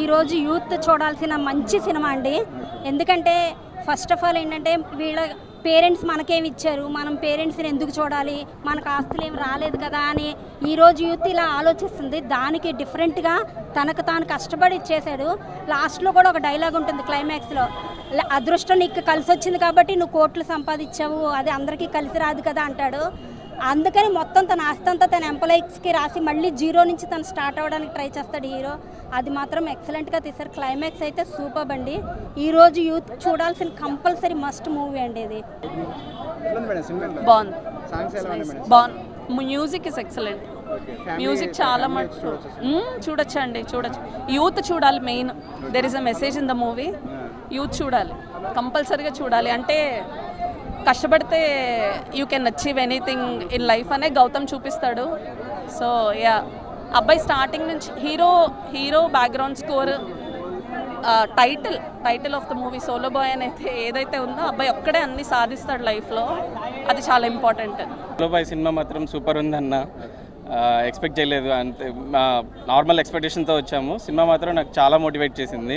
ఈరోజు యూత్ చూడాల్సిన మంచి సినిమా అండి. ఎందుకంటే ఫస్ట్ ఆఫ్ ఆల్ ఏంటంటే వీళ్ళ పేరెంట్స్ మనకేమి ఇచ్చారు, మనం పేరెంట్స్ని ఎందుకు చూడాలి, మనకు ఆస్తులు ఏమి రాలేదు కదా అని ఈరోజు యూత్ ఇలా ఆలోచిస్తుంది. దానికి డిఫరెంట్గా తనకు తాను కష్టపడి ఇచ్చేసాడు. లాస్ట్లో కూడా ఒక డైలాగ్ ఉంటుంది క్లైమాక్స్లో, అదృష్టం నీకు కలిసి వచ్చింది కాబట్టి నువ్వు కోట్లు సంపాదించావు, అది అందరికీ కలిసి రాదు కదా అంటాడు. అందుకని మొత్తం తన ఆస్తి అంతా తన ఎంప్లాయీస్కి రాసి మళ్ళీ జీరో నుంచి తను స్టార్ట్ అవ్వడానికి ట్రై చేస్తాడు హీరో. అది మాత్రం ఎక్సలెంట్గా తీశారు. క్లైమాక్స్ అయితే సూపర్ అండి. ఈరోజు యూత్ చూడాల్సిన కంపల్సరీ మస్ట్ మూవీ అండి ఇది. బాగుంది, మ్యూజిక్ ఇస్ ఎక్సలెంట్. మ్యూజిక్ చాలా మటు చూడొచ్చండి, చూడొచ్చు. యూత్ చూడాలి main. There is a message in the movie. Youth చూడాలి, కంపల్సరీగా చూడాలి. అంటే కష్టపడితే you can achieve anything in life అనే గౌతమ్ చూపిస్తాడు. సో యా, అబ్బాయి స్టార్టింగ్ నుంచి hero background score, title of the movie solo boy అని అయితే ఏదైతే ఉందో అబ్బాయి ఒక్కడే అన్ని సాధిస్తాడు లైఫ్లో. అది చాలా ఇంపార్టెంట్. సోలో బాయ్ సినిమా మాత్రం సూపర్ ఉందన్న. ఎక్స్పెక్ట్ చేయలేదు, అంతే నార్మల్ ఎక్స్పెక్టేషన్తో వచ్చాము. సినిమా మాత్రం నాకు చాలా మోటివేట్ చేసింది.